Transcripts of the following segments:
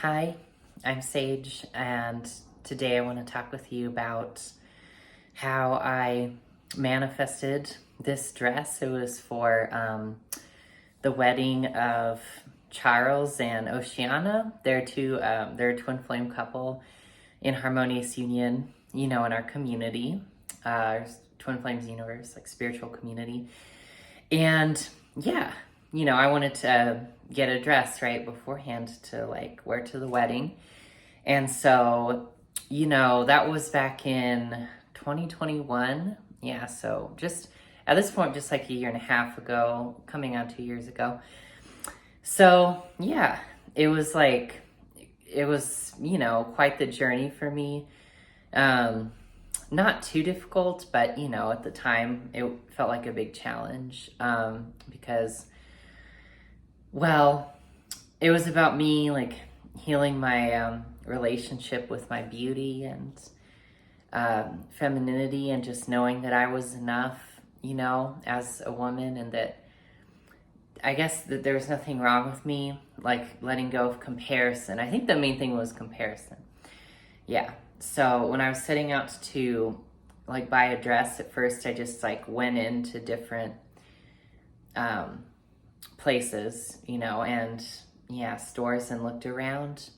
Hi, I'm Sage, and today I want to talk with you about how I manifested this dress. It was for the wedding of Charles and Oceana. They're a twin flame couple in Harmonious Union, in our community, Twin Flames universe, like spiritual community. And yeah, I wanted to get a dress right beforehand to wear to the wedding. And so, that was back in 2021. Yeah, so just at this point, just like a year and a half ago, coming on 2 years ago. So yeah, it was quite the journey for me. Not too difficult, but at the time it felt like a big challenge because, well, it was about me healing my relationship with my beauty and femininity, and just knowing that I was enough, as a woman, and that I guess that there was nothing wrong with me, letting go of comparison. I think the main thing was comparison. Yeah. So when I was setting out to buy a dress, at first I just went into different places, and stores, and looked around.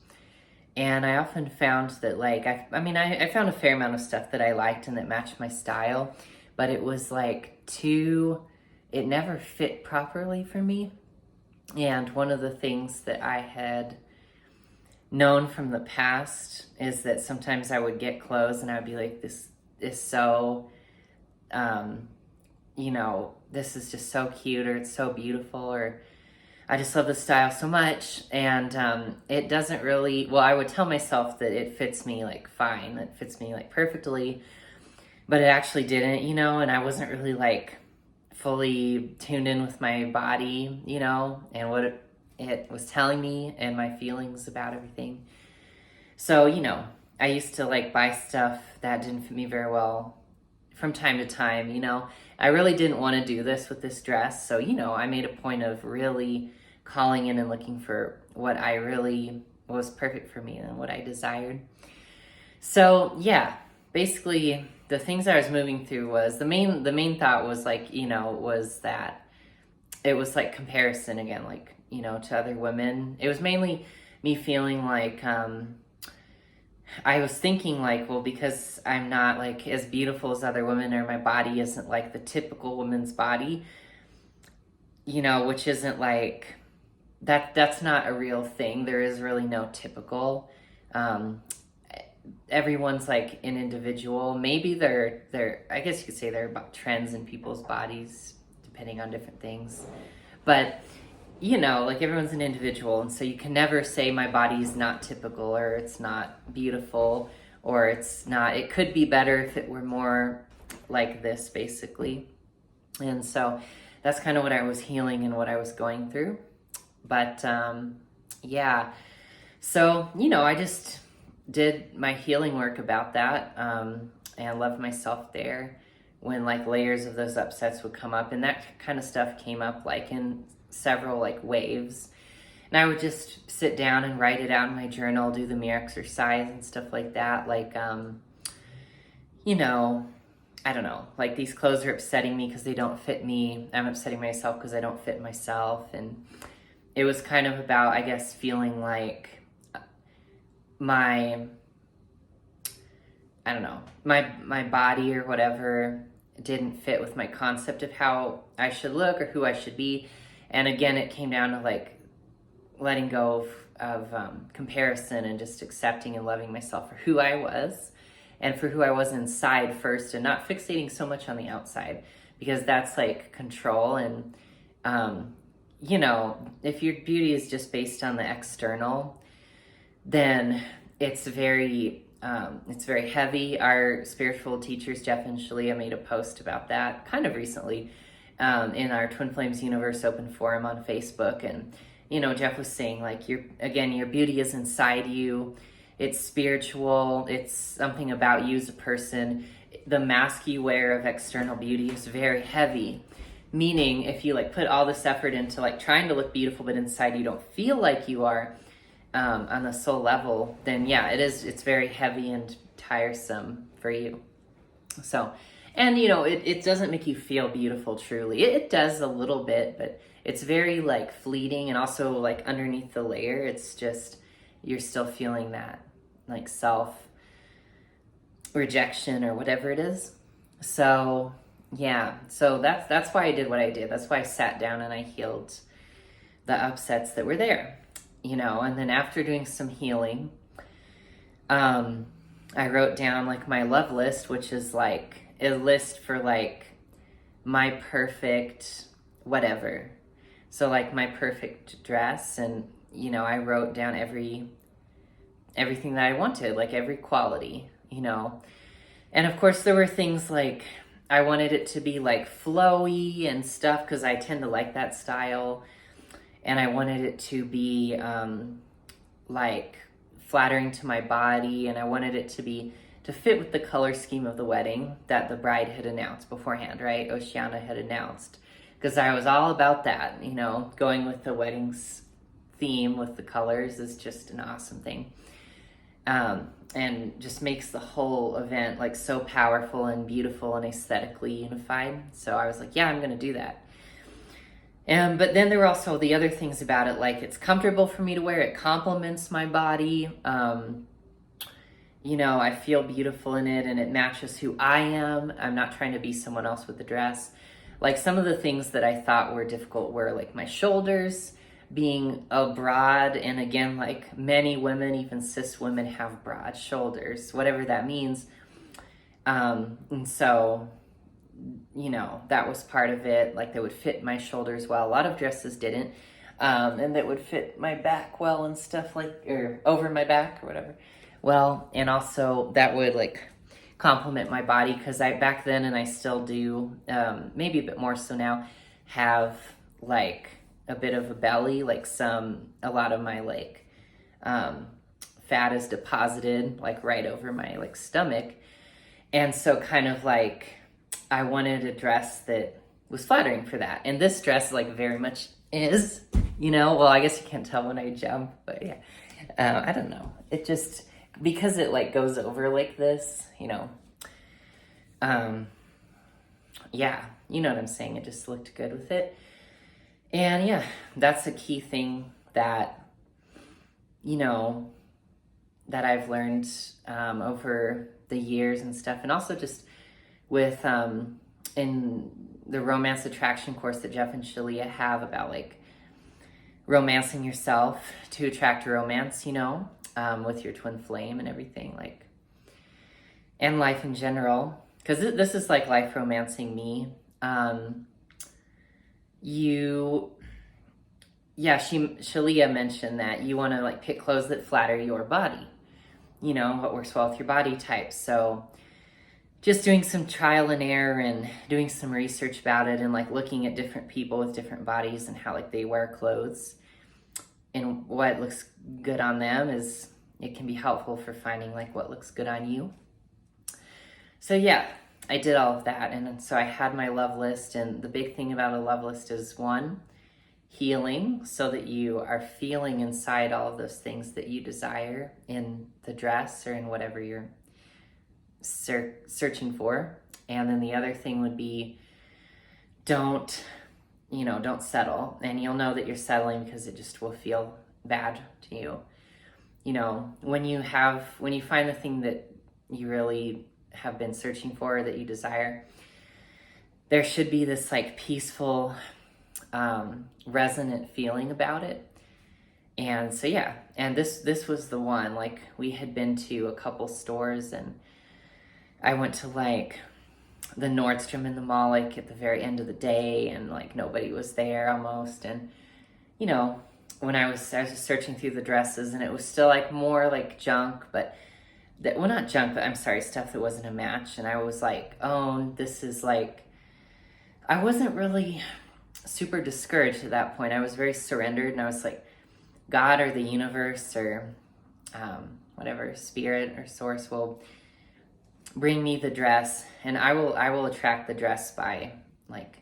And I often found that I found a fair amount of stuff that I liked and that matched my style, but it was it never fit properly for me. And one of the things that I had known from the past is that sometimes I would get clothes and I would be like, this is so, this is just so cute, or it's so beautiful, or I just love the style so much. And it doesn't really, I would tell myself that it fits me fine, it fits me perfectly, but it actually didn't, and I wasn't really fully tuned in with my body, and what it was telling me, and my feelings about everything. So, I used to buy stuff that didn't fit me very well from time to time. I really didn't want to do this with this dress. So, I made a point of really calling in and looking for what I really was perfect for me and what I desired. So, yeah, basically the things I was moving through was the main thought was was that it was comparison again, to other women. It was mainly me feeling I was thinking because I'm not as beautiful as other women, or my body isn't the typical woman's body, which isn't that's not a real thing. There is really no typical. Everyone's an individual. Maybe they're I guess you could say they're about trends in people's bodies depending on different things. But everyone's an individual, and so you can never say my body is not typical, or it's not beautiful, or it could be better if it were more like this, basically. And so that's kind of what I was healing and what I was going through. But yeah, so I just did my healing work about that, and loved myself there when layers of those upsets would come up, and that kind of stuff came up in several waves. And I would just sit down and write it out in my journal, do the mirror exercise and stuff like that. I don't know, these clothes are upsetting me because they don't fit me. I'm upsetting myself because I don't fit myself. And it was kind of about, I guess, feeling my body or whatever didn't fit with my concept of how I should look or who I should be. And again, it came down to letting go of comparison, and just accepting and loving myself for who I was, and for who I was inside first, and not fixating so much on the outside, because that's control. And if your beauty is just based on the external, then it's very heavy. Our spiritual teachers, Jeff and Shalia, made a post about that kind of recently, in our Twin Flames Universe open forum on Facebook. And Jeff was saying your beauty is inside you. It's spiritual. It's something about you as a person. The mask you wear of external beauty is very heavy, meaning if you put all this effort into trying to look beautiful, but inside you don't feel like you are, on the soul level, then yeah, it's very heavy and tiresome for you. So, and you know, it doesn't make you feel beautiful truly. It does a little bit, but it's very like fleeting, and also like underneath the layer, it's just, you're still feeling that like self rejection or whatever it is. So yeah, so that's why I did what I did. That's why I sat down and I healed the upsets that were there, you know. And then after doing some healing, I wrote down like my love list, which is like a list for like my perfect whatever. So like my perfect dress, and you know, I wrote down everything that I wanted, like every quality, you know. And of course there were things like I wanted it to be like flowy and stuff because I tend to like that style, and I wanted it to be like flattering to my body, and I wanted it to fit with the color scheme of the wedding that the bride had announced beforehand, right? Oceana had announced, because I was all about that, you know, going with the wedding's theme with the colors is just an awesome thing. And just makes the whole event like so powerful and beautiful and aesthetically unified. So I was like, yeah, I'm gonna do that. But then there were also the other things about it, like it's comfortable for me to wear, it complements my body. You know, I feel beautiful in it, and it matches who I am. I'm not trying to be someone else with the dress. Like some of the things that I thought were difficult were like my shoulders being broad, and again, like many women, even cis women, have broad shoulders, whatever that means. And so, you know, that was part of it. Like they would fit my shoulders well. A lot of dresses didn't. And that would fit my back well and stuff, like, or over my back or whatever. Well, and also that would like complement my body, because I back then, and I still do, maybe a bit more so now, have like a bit of a belly, like a lot of my like fat is deposited like right over my like stomach. And so kind of like I wanted a dress that was flattering for that. And this dress like very much is, you know, well, I guess you can't tell when I jump, but yeah, I don't know. It just, because it like goes over like this, you know, yeah, you know what I'm saying? It just looked good with it. And yeah, that's a key thing that, you know, that I've learned over the years and stuff. And also just with, in the romance attraction course that Jeff and Shalia have about like romancing yourself to attract romance, you know, with your twin flame and everything, like, and life in general. Because this is like life romancing me. Shalia mentioned that you want to like pick clothes that flatter your body, you know, what works well with your body type. So just doing some trial and error and doing some research about it, and like looking at different people with different bodies and how like they wear clothes and what looks good on them, it can be helpful for finding like what looks good on you. So yeah, I did all of that. And so I had my love list, and the big thing about a love list is one, healing, so that you are feeling inside all of those things that you desire in the dress or in whatever you're searching for. And then the other thing would be, don't settle. And you'll know that you're settling because it just will feel bad to you. You know, when you find the thing that you really have been searching for, that you desire, there should be this like peaceful, resonant feeling about it. And so yeah, and this was the one. Like we had been to a couple stores, and I went to like the Nordstrom in the mall like at the very end of the day, and like nobody was there almost. And you know, when I was just searching through the dresses, and it was still like more like junk, but not junk, but I'm sorry, stuff that wasn't a match. And I was like, oh, this is like, I wasn't really super discouraged at that point. I was very surrendered, and I was like, God or the universe or whatever, spirit or source will bring me the dress, and I will attract the dress by like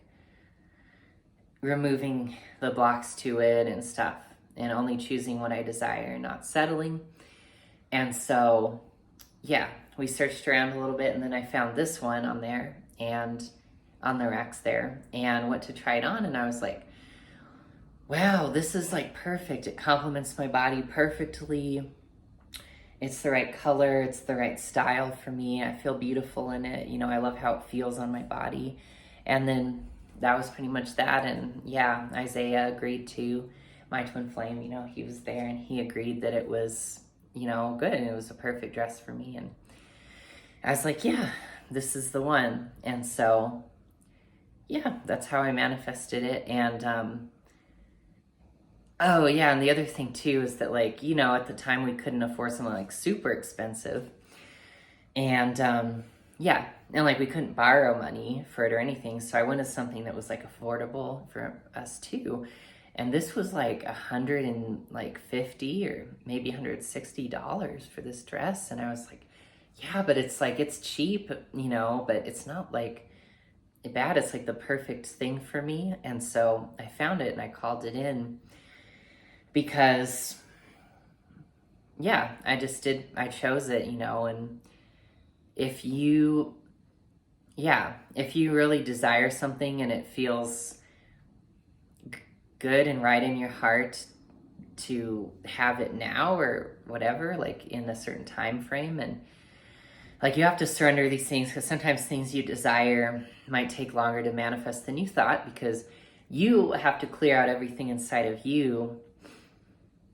removing the blocks to it and stuff. and only choosing what I desire, not settling. And so, yeah, we searched around a little bit, and then I found this one on there and on the racks there, and went to try it on, and I was like, wow, this is like perfect. It complements my body perfectly. It's the right color, it's the right style for me. I feel beautiful in it. You know, I love how it feels on my body. And then that was pretty much that. And yeah, Isaiah agreed to, my twin flame, you know, he was there and he agreed that it was, you know, good and it was a perfect dress for me. And I was like, yeah, this is the one. And so, yeah, that's how I manifested it. And, oh yeah, and the other thing too is that, like, you know, at the time we couldn't afford something like super expensive. And yeah, and like we couldn't borrow money for it or anything. So I wanted something that was like affordable for us too. And this was like $150 or maybe $160 for this dress. And I was like, yeah, but it's like, it's cheap, you know, but it's not like bad. It's like the perfect thing for me. And so I found it and I called it in because, yeah, I chose it, you know. And if you really desire something and it feels good and right in your heart to have it now or whatever, like in a certain time frame, and like you have to surrender these things, because sometimes things you desire might take longer to manifest than you thought, because you have to clear out everything inside of you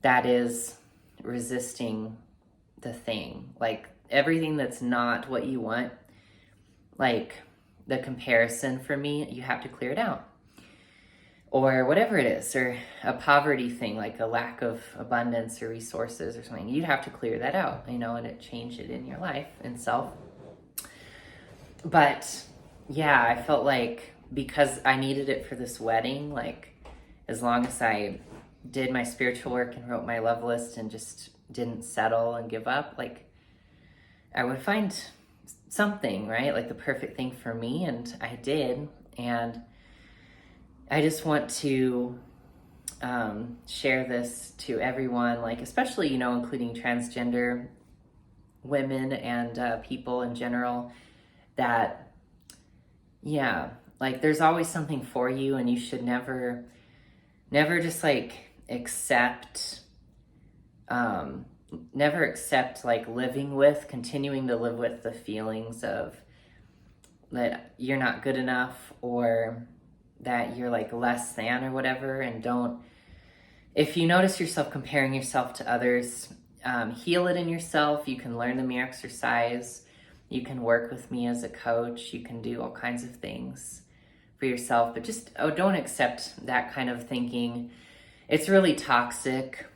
that is resisting the thing, like everything that's not what you want, like the comparison for me, you have to clear it out. Or whatever it is, or a poverty thing, like a lack of abundance or resources or something, you'd have to clear that out, you know, and it change it in your life and self. But yeah, I felt like because I needed it for this wedding, like as long as I did my spiritual work and wrote my love list and just didn't settle and give up, like I would find something, right? Like the perfect thing for me. And I did. And I just want to share this to everyone, like especially, you know, including transgender women and people in general, that, yeah, like there's always something for you, and you should never just like never accept like continuing to live with the feelings of that you're not good enough or that you're like less than or whatever. And if you notice yourself comparing yourself to others, heal it in yourself. You can learn the mirror exercise. You can work with me as a coach. You can do all kinds of things for yourself, but just, don't accept that kind of thinking. It's really toxic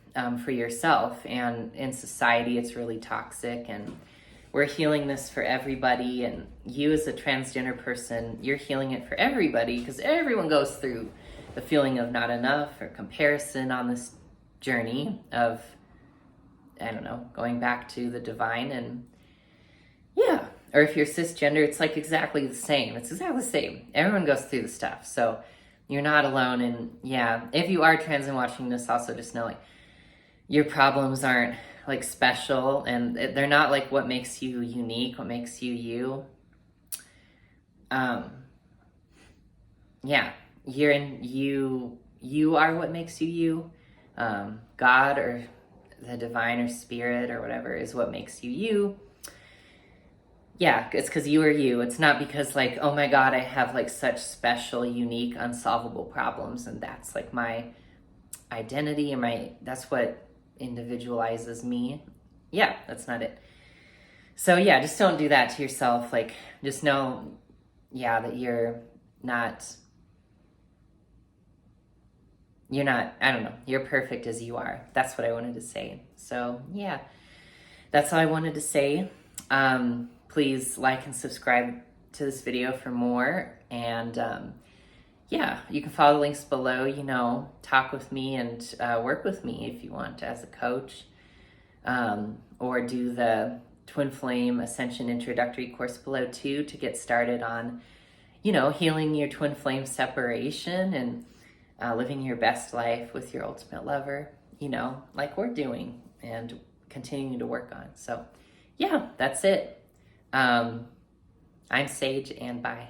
for yourself, and in society, it's really toxic. And we're healing this for everybody, and you as a transgender person, you're healing it for everybody, because everyone goes through the feeling of not enough or comparison on this journey of, I don't know, going back to the divine. And yeah, or if you're cisgender, it's like exactly the same. It's exactly the same. Everyone goes through the stuff, so you're not alone. And yeah, if you are trans and watching this, also just know, like, your problems aren't like special, and they're not like what makes you unique, what makes you you. Yeah, you are what makes you you. God or the divine or spirit or whatever is what makes you you. Yeah, it's because you are you. It's not because like, oh my God, I have like such special, unique, unsolvable problems, and that's like my identity, and that's what individualizes me. Yeah, that's not it. So yeah, just don't do that to yourself. Like, just know, yeah, that you're not, I don't know, you're perfect as you are. That's what I wanted to say. So yeah, that's all I wanted to say. Please like and subscribe to this video for more. And yeah, you can follow the links below, you know, talk with me and work with me if you want as a coach, or do the Twin Flame Ascension Introductory course below too, to get started on, you know, healing your twin flame separation and living your best life with your ultimate lover. you know, like we're doing and continuing to work on. So, yeah, that's it. I'm Sage, and bye.